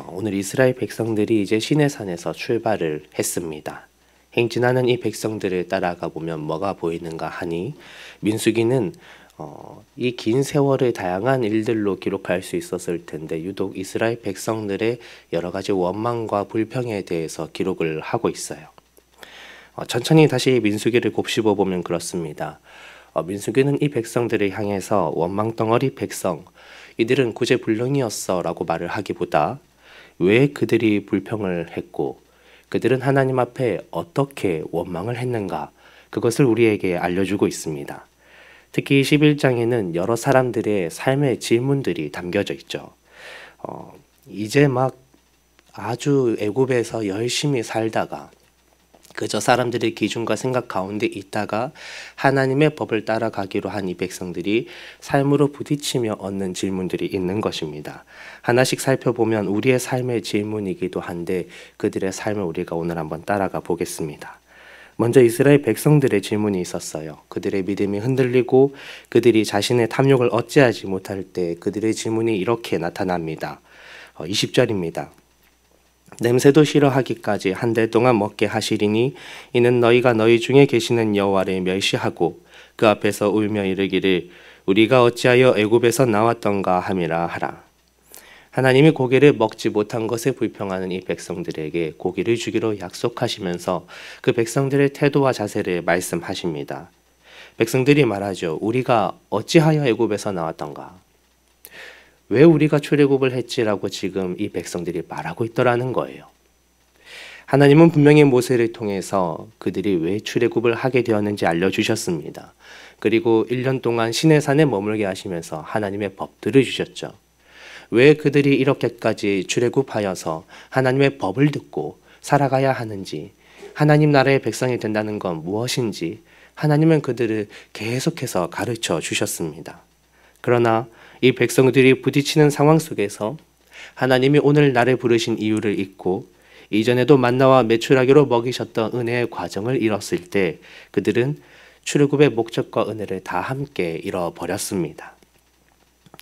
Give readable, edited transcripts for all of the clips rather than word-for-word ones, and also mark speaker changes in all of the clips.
Speaker 1: 오늘 이스라엘 백성들이 이제 시내산에서 출발을 했습니다. 행진하는 이 백성들을 따라가 보면 뭐가 보이는가 하니 민수기는 이 긴 세월의 다양한 일들로 기록할 수 있었을 텐데 유독 이스라엘 백성들의 여러 가지 원망과 불평에 대해서 기록을 하고 있어요. 천천히 다시 민수기를 곱씹어 보면 그렇습니다. 민수기는 이 백성들을 향해서 원망덩어리 백성, 이들은 구제불능이었어 라고 말을 하기보다 왜 그들이 불평을 했고 그들은 하나님 앞에 어떻게 원망을 했는가, 그것을 우리에게 알려주고 있습니다. 특히 11장에는 여러 사람들의 삶의 질문들이 담겨져 있죠. 이제 막 아주 애굽에서 열심히 살다가 그저 사람들의 기준과 생각 가운데 있다가 하나님의 법을 따라가기로 한 이 백성들이 삶으로 부딪히며 얻는 질문들이 있는 것입니다. 하나씩 살펴보면 우리의 삶의 질문이기도 한데 그들의 삶을 우리가 오늘 한번 따라가 보겠습니다. 먼저 이스라엘 백성들의 질문이 있었어요. 그들의 믿음이 흔들리고 그들이 자신의 탐욕을 어찌하지 못할 때 그들의 질문이 이렇게 나타납니다. 20절입니다. 냄새도 싫어하기까지 한 달 동안 먹게 하시리니 이는 너희가 너희 중에 계시는 여호와를 멸시하고 그 앞에서 울며 이르기를 우리가 어찌하여 애굽에서 나왔던가 함이라 하라. 하나님이 고기를 먹지 못한 것에 불평하는 이 백성들에게 고기를 주기로 약속하시면서 그 백성들의 태도와 자세를 말씀하십니다. 백성들이 말하죠. 우리가 어찌하여 애굽에서 나왔던가? 왜 우리가 출애굽을 했지라고 지금 이 백성들이 말하고 있더라는 거예요. 하나님은 분명히 모세를 통해서 그들이 왜 출애굽을 하게 되었는지 알려주셨습니다. 그리고 1년 동안 시내산에 머물게 하시면서 하나님의 법들을 주셨죠. 왜 그들이 이렇게까지 출애굽하여서 하나님의 법을 듣고 살아가야 하는지, 하나님 나라의 백성이 된다는 건 무엇인지 하나님은 그들을 계속해서 가르쳐 주셨습니다. 그러나 이 백성들이 부딪히는 상황 속에서 하나님이 오늘 나를 부르신 이유를 잊고 이전에도 만나와 메추라기로 먹이셨던 은혜의 과정을 잃었을 때 그들은 출애굽의 목적과 은혜를 다 함께 잃어버렸습니다.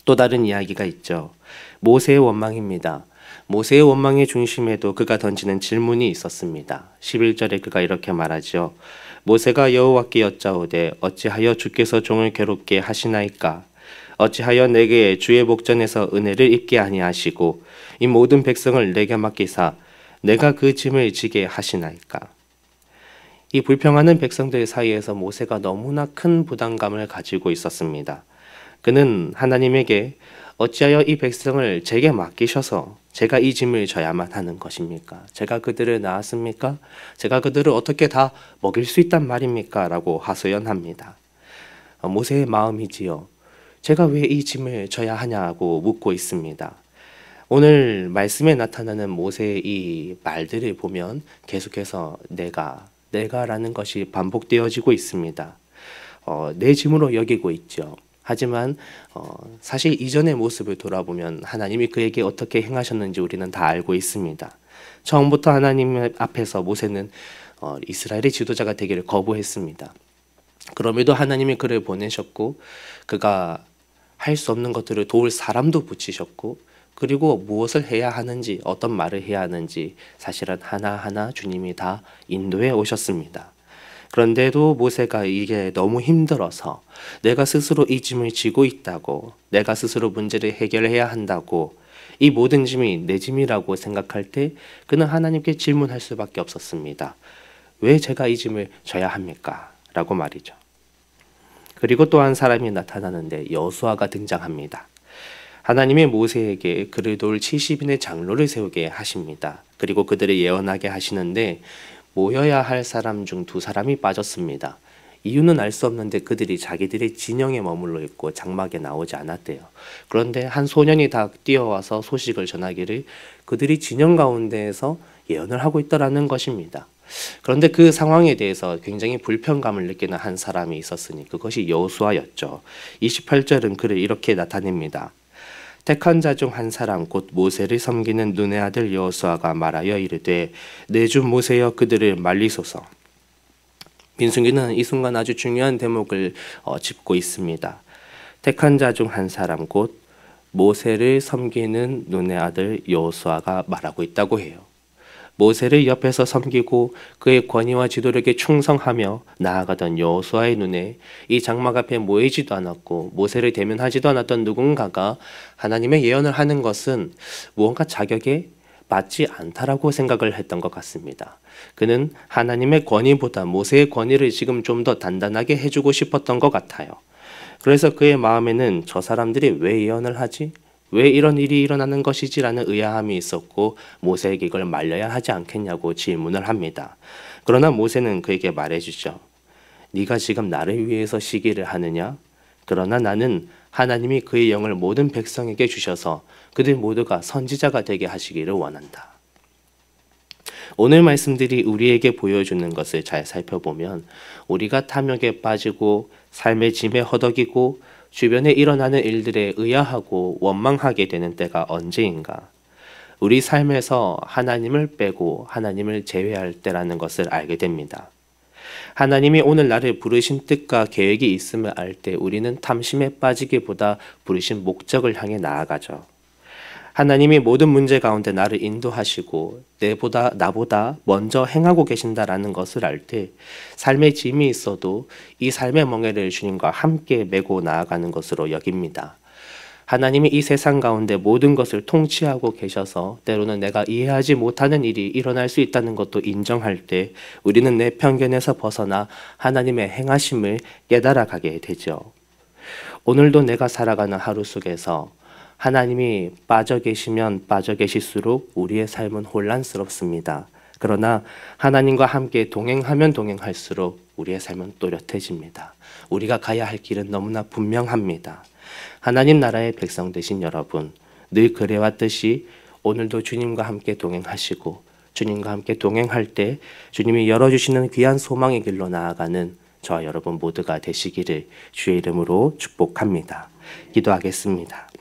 Speaker 1: 또 다른 이야기가 있죠. 모세의 원망입니다. 모세의 원망의 중심에도 그가 던지는 질문이 있었습니다. 11절에 그가 이렇게 말하죠. 모세가 여호와께 여짜오되 어찌하여 주께서 종을 괴롭게 하시나이까? 어찌하여 내게 주의 목전에서 은혜를 입게 아니하시고 이 모든 백성을 내게 맡기사 내가 그 짐을 지게 하시나이까? 이 불평하는 백성들 사이에서 모세가 너무나 큰 부담감을 가지고 있었습니다. 그는 하나님에게 어찌하여 이 백성을 제게 맡기셔서 제가 이 짐을 져야만 하는 것입니까? 제가 그들을 낳았습니까? 제가 그들을 어떻게 다 먹일 수 있단 말입니까? 라고 하소연합니다. 모세의 마음이지요. 제가 왜 이 짐을 져야 하냐고 묻고 있습니다. 오늘 말씀에 나타나는 모세의 이 말들을 보면 계속해서 내가라는 것이 반복되어지고 있습니다. 내 짐으로 여기고 있죠. 하지만 사실 이전의 모습을 돌아보면 하나님이 그에게 어떻게 행하셨는지 우리는 다 알고 있습니다. 처음부터 하나님 앞에서 모세는 이스라엘의 지도자가 되기를 거부했습니다. 그럼에도 하나님이 그를 보내셨고 그가 할 수 없는 것들을 도울 사람도 붙이셨고 그리고 무엇을 해야 하는지 어떤 말을 해야 하는지 사실은 하나하나 주님이 다 인도해 오셨습니다. 그런데도 모세가 이게 너무 힘들어서 내가 스스로 이 짐을 지고 있다고, 내가 스스로 문제를 해결해야 한다고, 이 모든 짐이 내 짐이라고 생각할 때 그는 하나님께 질문할 수밖에 없었습니다. 왜 제가 이 짐을 져야 합니까? 라고 말이죠. 그리고 또 한 사람이 나타나는데 여호수아가 등장합니다. 하나님이 모세에게 그를 도울 70인의 장로를 세우게 하십니다. 그리고 그들을 예언하게 하시는데 모여야 할 사람 중 2사람이 빠졌습니다. 이유는 알 수 없는데 그들이 자기들의 진영에 머물러 있고 장막에 나오지 않았대요. 그런데 한 소년이 다 뛰어와서 소식을 전하기를 그들이 진영 가운데에서 예언을 하고 있더라는 것입니다. 그런데 그 상황에 대해서 굉장히 불편감을 느끼는 한 사람이 있었으니 그것이 여호수아였죠. 28절은 그를 이렇게 나타냅니다. 택한 자 중 한 사람 곧 모세를 섬기는 눈의 아들 여호수아가 말하여 이르되 내 주 모세여 그들을 말리소서. 민수기는 이 순간 아주 중요한 대목을 짚고 있습니다. 택한 자 중 한 사람 곧 모세를 섬기는 눈의 아들 여호수아가 말하고 있다고 해요. 모세를 옆에서 섬기고 그의 권위와 지도력에 충성하며 나아가던 여호수아의 눈에 이 장막 앞에 모이지도 않았고 모세를 대면하지도 않았던 누군가가 하나님의 예언을 하는 것은 무언가 자격에 맞지 않다라고 생각을 했던 것 같습니다. 그는 하나님의 권위보다 모세의 권위를 지금 좀 더 단단하게 해주고 싶었던 것 같아요. 그래서 그의 마음에는 저 사람들이 왜 예언을 하지? 왜 이런 일이 일어나는 것이지라는 의아함이 있었고 모세에게 이걸 말려야 하지 않겠냐고 질문을 합니다. 그러나 모세는 그에게 말해주죠. 네가 지금 나를 위해서 시기를 하느냐? 그러나 나는 하나님이 그의 영을 모든 백성에게 주셔서 그들 모두가 선지자가 되게 하시기를 원한다. 오늘 말씀들이 우리에게 보여주는 것을 잘 살펴보면 우리가 탐욕에 빠지고 삶의 짐에 허덕이고 주변에 일어나는 일들에 의아하고 원망하게 되는 때가 언제인가? 우리 삶에서 하나님을 빼고 하나님을 제외할 때라는 것을 알게 됩니다. 하나님이 오늘 나를 부르신 뜻과 계획이 있음을 알 때 우리는 탐심에 빠지기보다 부르신 목적을 향해 나아가죠. 하나님이 모든 문제 가운데 나를 인도하시고 나보다 먼저 행하고 계신다라는 것을 알 때 삶의 짐이 있어도 이 삶의 멍에를 주님과 함께 메고 나아가는 것으로 여깁니다. 하나님이 이 세상 가운데 모든 것을 통치하고 계셔서 때로는 내가 이해하지 못하는 일이 일어날 수 있다는 것도 인정할 때 우리는 내 편견에서 벗어나 하나님의 행하심을 깨달아가게 되죠. 오늘도 내가 살아가는 하루 속에서 하나님이 빠져 계시면 빠져 계실수록 우리의 삶은 혼란스럽습니다. 그러나 하나님과 함께 동행하면 동행할수록 우리의 삶은 또렷해집니다. 우리가 가야 할 길은 너무나 분명합니다. 하나님 나라의 백성 되신 여러분, 늘 그래왔듯이 오늘도 주님과 함께 동행하시고 주님과 함께 동행할 때 주님이 열어주시는 귀한 소망의 길로 나아가는 저와 여러분 모두가 되시기를 주의 이름으로 축복합니다. 기도하겠습니다.